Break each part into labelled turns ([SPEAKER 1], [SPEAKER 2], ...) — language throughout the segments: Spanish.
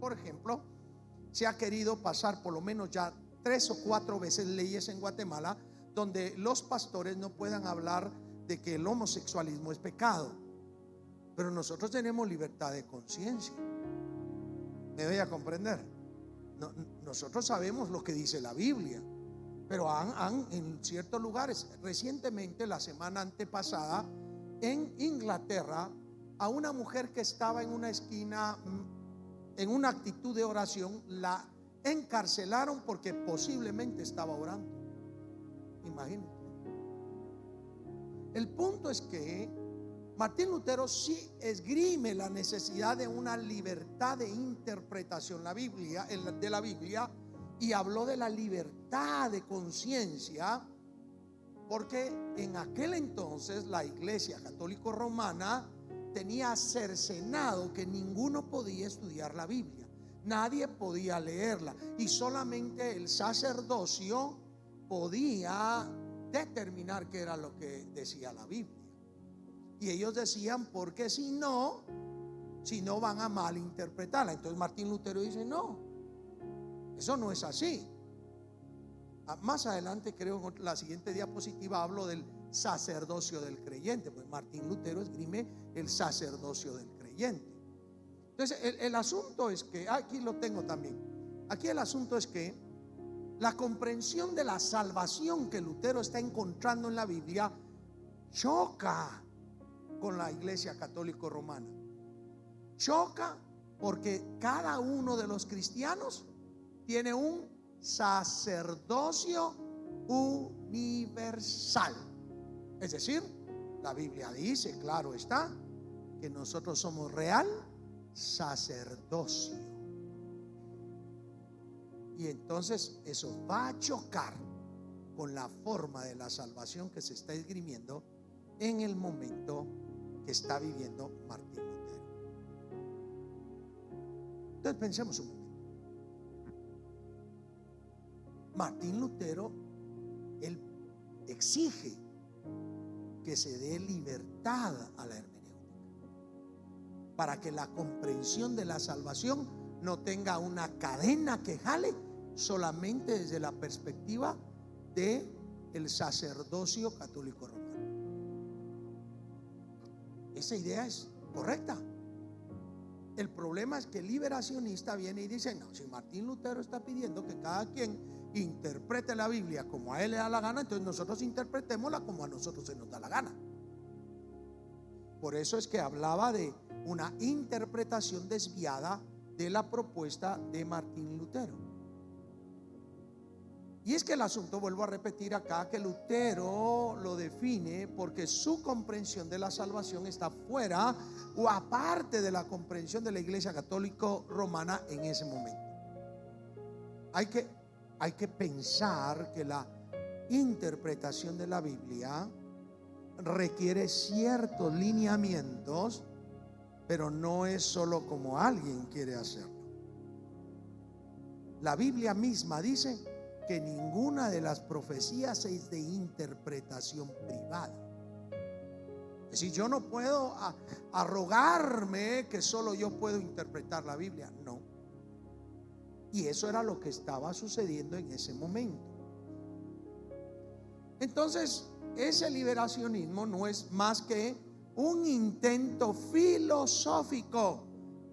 [SPEAKER 1] Por ejemplo, se ha querido pasar por lo menos ya 3 o 4 veces leyes en Guatemala donde los pastores no puedan hablar de que el homosexualismo es pecado. Pero nosotros tenemos libertad de conciencia. ¿Me doy a comprender? Nosotros sabemos lo que dice la Biblia, pero han en ciertos lugares, recientemente, la semana antepasada, en Inglaterra, a una mujer que estaba en una esquina en una actitud de oración, la encarcelaron porque posiblemente estaba orando. Imagínate. El punto es que Martín Lutero sí esgrime la necesidad de una libertad de interpretación de la Biblia, y habló de la libertad de conciencia, porque en aquel entonces la Iglesia Católica Romana tenía cercenado que ninguno podía estudiar la Biblia, nadie podía leerla, y solamente el sacerdocio podía determinar qué era lo que decía la Biblia. Y ellos decían, porque si no van a malinterpretarla. Entonces Martín Lutero dice, no, eso no es así. Más adelante, creo, en la siguiente diapositiva hablo del sacerdocio del creyente, pues Martín Lutero esgrime el sacerdocio del creyente. Entonces el asunto es que, aquí lo tengo también, aquí el asunto es que la comprensión de la salvación que Lutero está encontrando en la Biblia choca con la Iglesia Católica Romana. Choca porque cada uno de los cristianos tiene un sacerdocio universal. Es decir, la Biblia dice, claro está, que nosotros somos real sacerdocio. Y entonces eso va a chocar con la forma de la salvación que se está esgrimiendo en el momento que está viviendo Martín Lutero. Entonces pensemos un momento. Martín Lutero, él exige que se dé libertad a la hermenéutica para que la comprensión de la salvación no tenga una cadena que jale solamente desde la perspectiva de el sacerdocio católico romano. Esa idea es correcta. El problema es que el liberacionista viene y dice, no, si Martín Lutero está pidiendo que cada quien interprete la Biblia como a él le da la gana, entonces nosotros interpretémosla como a nosotros se nos da la gana. Por eso es que hablaba de una interpretación desviada de la propuesta de Martín Lutero. Y es que el asunto, vuelvo a repetir acá, que Lutero lo define porque su comprensión de la salvación está fuera o aparte de la comprensión de la Iglesia Católica Romana en ese momento. Hay que pensar que la interpretación de la Biblia requiere ciertos lineamientos, pero no es solo como alguien quiere hacerlo. La Biblia misma dice que ninguna de las profecías es de interpretación privada. Es decir, yo no puedo arrogarme que solo yo puedo interpretar la Biblia. No. Y eso era lo que estaba sucediendo en ese momento. Entonces, ese liberacionismo no es más que un intento filosófico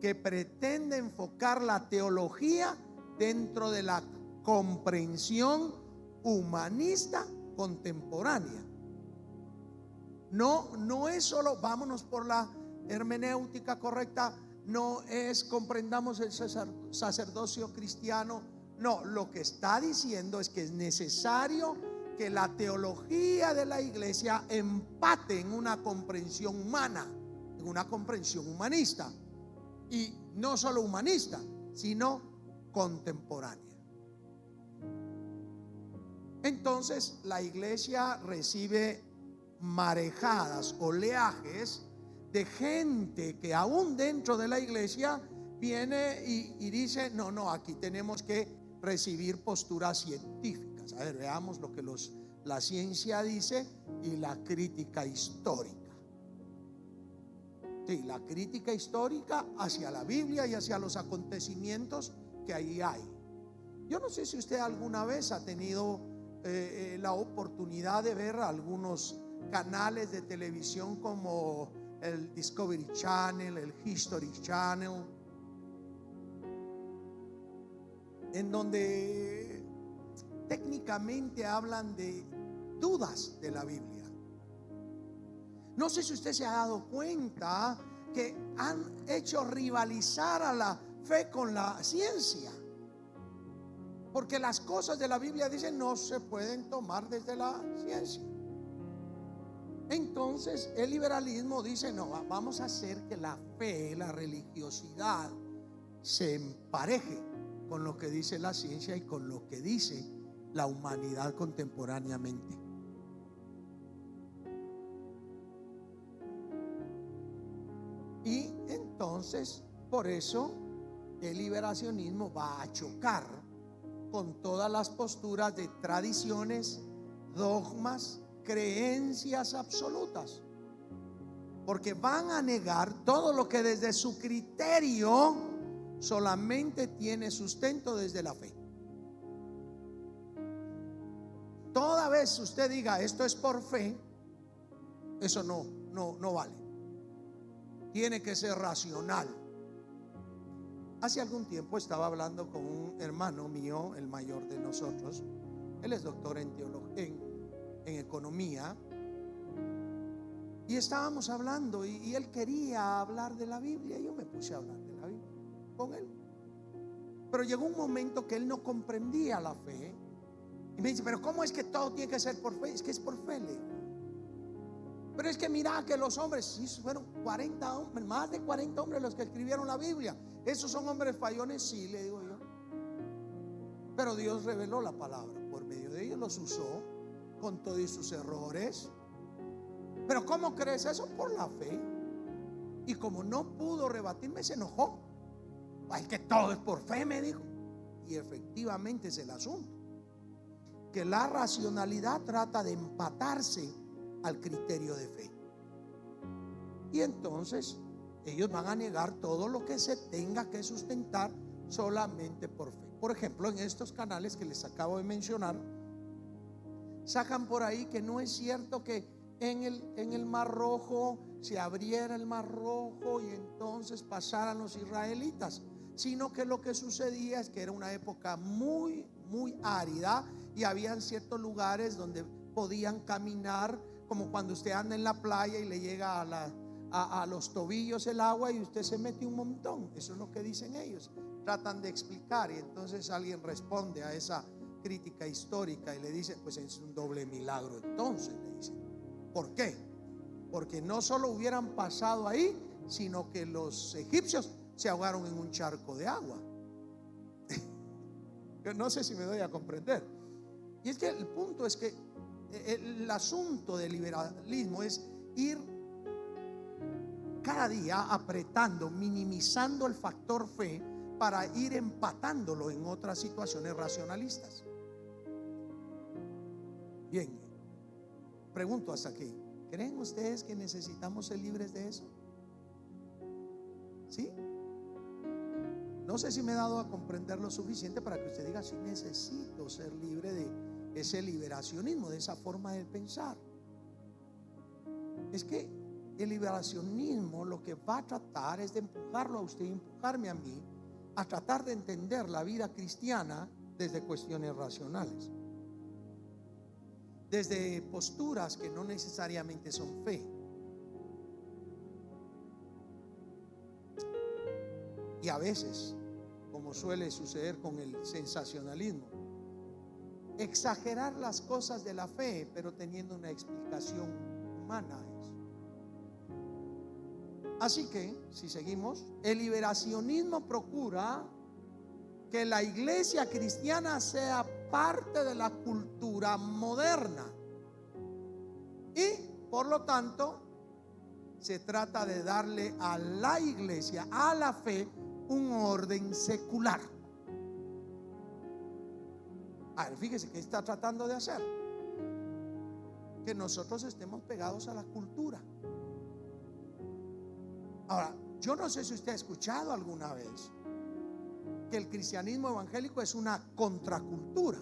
[SPEAKER 1] que pretende enfocar la teología dentro de la comprensión humanista contemporánea. No es solo vámonos por la hermenéutica correcta, no es comprendamos el sacerdocio cristiano. No, lo que está diciendo es que es necesario que la teología de la iglesia empate en una comprensión humana, en una comprensión humanista, y no solo humanista, sino contemporánea. Entonces la iglesia recibe marejadas, oleajes de gente que aún dentro de la iglesia viene y dice, no, aquí tenemos que recibir posturas científicas. A ver, veamos lo que la ciencia dice y la crítica histórica. Sí, la crítica histórica hacia la Biblia y hacia los acontecimientos que ahí hay. Yo no sé si usted alguna vez ha tenido la oportunidad de ver algunos canales de televisión como el Discovery Channel, el History Channel, en donde técnicamente hablan de dudas de la Biblia. No sé si usted se ha dado cuenta que han hecho rivalizar a la fe con la ciencia, porque las cosas de la Biblia dicen no se pueden tomar desde la ciencia. Entonces el liberalismo dice no, vamos a hacer que la fe, la religiosidad se empareje con lo que dice la ciencia y con lo que dice la humanidad contemporáneamente. Y entonces, por eso, el liberacionismo va a chocar con todas las posturas de tradiciones, dogmas, creencias absolutas, porque van a negar todo lo que desde su criterio solamente tiene sustento desde la fe. Toda vez usted diga esto es por fe, eso no vale. Tiene que ser racional. Hace algún tiempo estaba hablando con un hermano mío, el mayor de nosotros. Él es doctor en teología, en economía. Y estábamos hablando y él quería hablar de la Biblia. Y yo me puse a hablar de la Biblia con él. Pero llegó un momento que él no comprendía la fe. Y me dice, pero ¿cómo es que todo tiene que ser por fe? Es que es por fe, le digo. Pero es que mira que los hombres, sí, fueron 40 hombres, más de 40 hombres los que escribieron la Biblia. ¿Esos son hombres fallones? Sí, le digo yo. Pero Dios reveló la palabra, por medio de ellos los usó con todos sus errores. Pero ¿cómo crees eso? Por la fe. Y como no pudo rebatirme, se enojó. Es que todo es por fe, me dijo. Y efectivamente es el asunto, que la racionalidad trata de empatarse al criterio de fe. Y entonces ellos van a negar todo lo que se tenga que sustentar solamente por fe. Por ejemplo, en estos canales que les acabo de mencionar, sacan por ahí que no es cierto que en el Mar Rojo se abriera el Mar Rojo y entonces pasaran los israelitas, sino que lo que sucedía es que era una época muy árida y habían ciertos lugares donde podían caminar, como cuando usted anda en la playa y le llega a los tobillos el agua y usted se mete un montón. Eso es lo que dicen ellos. Tratan de explicar y entonces alguien responde a esa crítica histórica y le dice, pues es un doble milagro. Entonces le dicen, ¿por qué? Porque no solo hubieran pasado ahí, sino que los egipcios se ahogaron en un charco de agua. Yo no sé si me doy a comprender. Y es que el punto es que el asunto del liberalismo es ir cada día apretando, minimizando el factor fe para ir empatándolo en otras situaciones racionalistas. Bien, pregunto hasta aquí, ¿creen ustedes que necesitamos ser libres de eso? ¿Sí? No sé si me he dado a comprender lo suficiente para que usted diga, sí, necesito ser libre de ese liberacionismo, de esa forma de pensar. Es que el liberacionismo lo que va a tratar es de empujarlo a usted, empujarme a mí, a tratar de entender la vida cristiana desde cuestiones racionales, desde posturas que no necesariamente son fe. Y a veces, como suele suceder con el sensacionalismo, exagerar las cosas de la fe, pero teniendo una explicación humana a eso. Así que, si seguimos, el liberacionismo procura que la iglesia cristiana sea parte de la cultura moderna y, por lo tanto, se trata de darle a la iglesia, a la fe, un orden secular. A ver, fíjese que está tratando de hacer que nosotros estemos pegados a la cultura. Ahora, yo no sé si usted ha escuchado alguna vez que el cristianismo evangélico es una contracultura,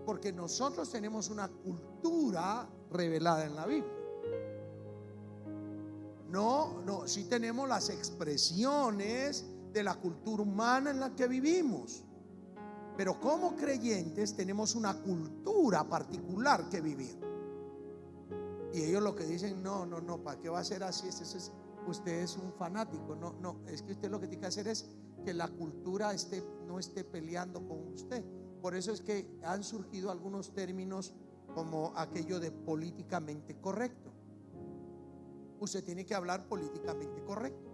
[SPEAKER 1] porque nosotros tenemos una cultura revelada en la Biblia. No, sí tenemos las expresiones de la cultura humana en la que vivimos, pero como creyentes tenemos una cultura particular que vivir. Y ellos lo que dicen, no, ¿para qué va a ser así? Usted es un fanático. No, es que usted lo que tiene que hacer es que la cultura no esté peleando con usted. Por eso es que han surgido algunos términos como aquello de políticamente correcto. Usted tiene que hablar políticamente correcto.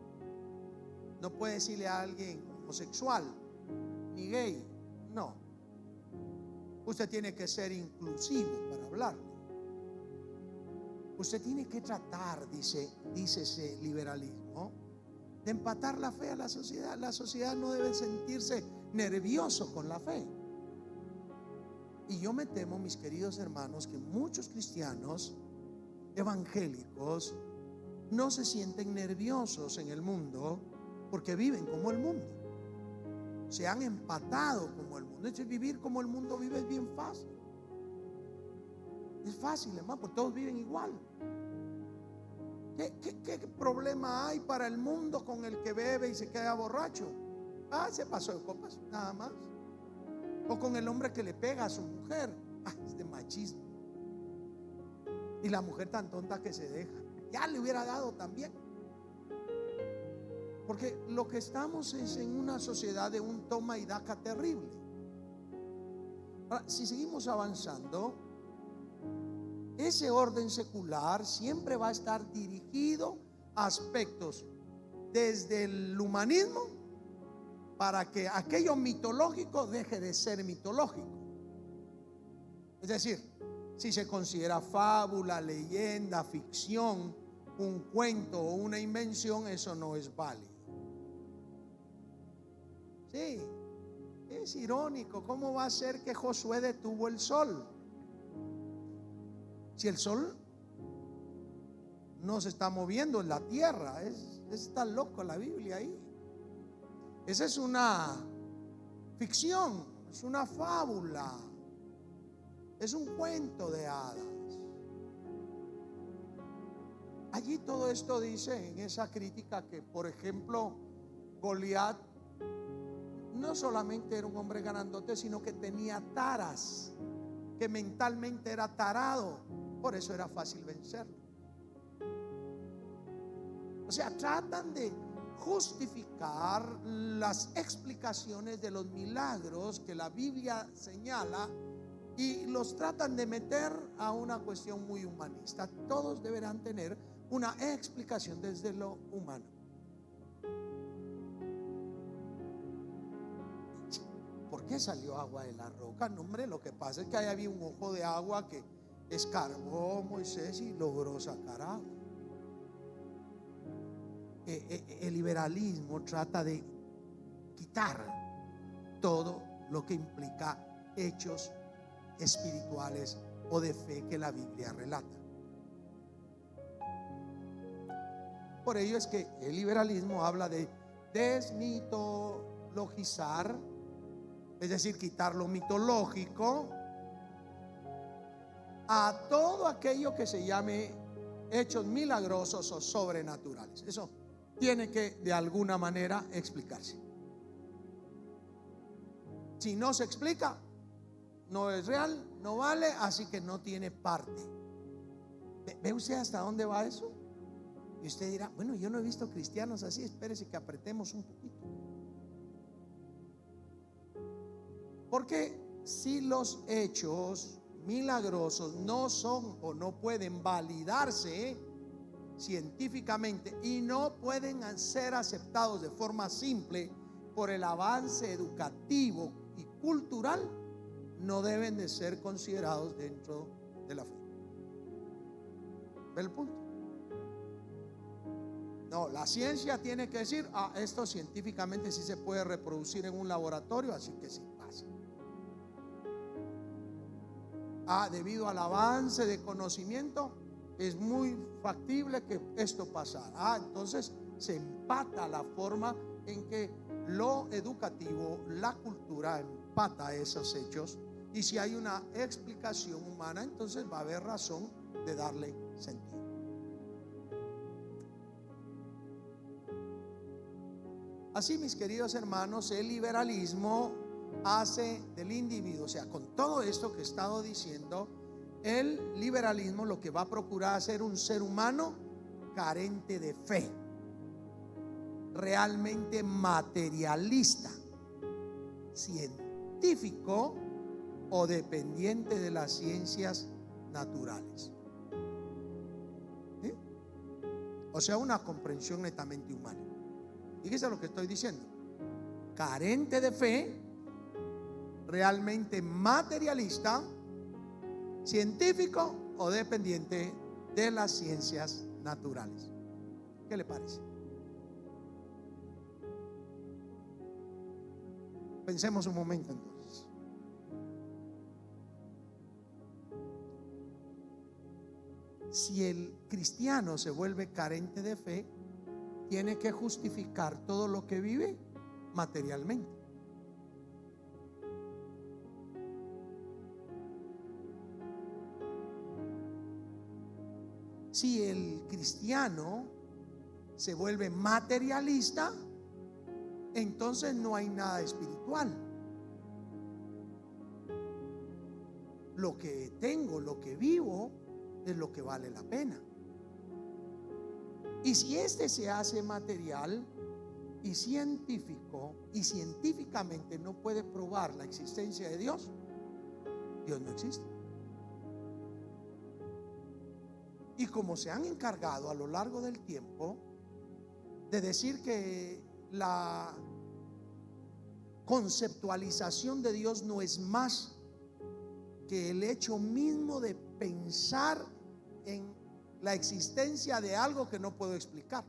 [SPEAKER 1] No puede decirle a alguien homosexual ni gay. No. Usted tiene que ser inclusivo para hablarle. Usted tiene que tratar, dice ese liberalismo, de empatar la fe a la sociedad. La sociedad no debe sentirse nervioso con la fe. Y yo me temo, mis queridos hermanos, que muchos cristianos evangélicos no se sienten nerviosos en el mundo porque viven como el mundo. Se han empatado como el mundo. Es decir, vivir como el mundo vive es bien fácil. Es fácil, hermano, porque todos viven igual. ¿Qué problema hay para el mundo con el que bebe y se queda borracho? Se pasó de copas, nada más. O con el hombre que le pega a su mujer. Es de machismo. Y la mujer tan tonta que se deja. Ya le hubiera dado también. Porque lo que estamos es en una sociedad de un toma y daca terrible. Ahora, si seguimos avanzando, ese orden secular siempre va a estar dirigido a aspectos desde el humanismo para que aquello mitológico deje de ser mitológico. Es decir, si se considera fábula, leyenda, ficción, un cuento o una invención, eso no es válido. Sí, es irónico. ¿Cómo va a ser que Josué detuvo el sol? Si el sol no se está moviendo en la tierra, está loco la Biblia ahí. Esa es una ficción, es una fábula, es un cuento de hadas. Allí todo esto dice en esa crítica que, por ejemplo, Goliat no solamente era un hombre grandote, sino que tenía taras, que mentalmente era tarado. Por eso era fácil vencerlo. O sea, tratan de justificar las explicaciones de los milagros que la Biblia señala y los tratan de meter a una cuestión muy humanista. Todos deberán tener una explicación desde lo humano. ¿Por qué salió agua de la roca? No, hombre, lo que pasa es que ahí había un ojo de agua que escarbó Moisés y logró sacar agua. El liberalismo trata de quitar todo lo que implica hechos espirituales o de fe que la Biblia relata. Por ello es que el liberalismo habla de desmitologizar, es decir, quitar lo mitológico a todo aquello que se llame hechos milagrosos o sobrenaturales. Eso tiene que de alguna manera explicarse. Si no se explica, no es real, no vale, así que no tiene parte. ¿Ve usted hasta dónde va eso? Y usted dirá, bueno, yo no he visto cristianos así. Espérese que apretemos un poquito. Porque si los hechos milagrosos no son o no pueden validarse científicamente y no pueden ser aceptados de forma simple por el avance educativo y cultural, no deben de ser considerados dentro de la fe. ¿Ve el punto? No, la ciencia tiene que decir, esto científicamente sí se puede reproducir en un laboratorio, así que sí pasa. Debido al avance de conocimiento, es muy factible que esto pasara. Entonces se empata la forma en que lo educativo, la cultura empata esos hechos, y si hay una explicación humana, entonces va a haber razón de darle sentido. Así, mis queridos hermanos, el liberalismo hace del individuo, o sea, con todo esto que he estado diciendo, el liberalismo lo que va a procurar hacer un ser humano carente de fe, realmente materialista, científico o dependiente de las ciencias naturales. ¿Sí? O sea, una comprensión netamente humana. Fíjese lo que estoy diciendo: carente de fe, realmente materialista, científico o dependiente de las ciencias naturales. ¿Qué le parece? Pensemos un momento entonces. Si el cristiano se vuelve carente de fe, tiene que justificar todo lo que vive materialmente. Si el cristiano se vuelve materialista, entonces no hay nada espiritual. Lo que tengo, lo que vivo, es lo que vale la pena. Y si este se hace material y científico, y científicamente no puede probar la existencia de Dios, Dios no existe. Y como se han encargado a lo largo del tiempo de decir que la conceptualización de Dios no es más que el hecho mismo de pensar en la existencia de algo que no puedo explicar.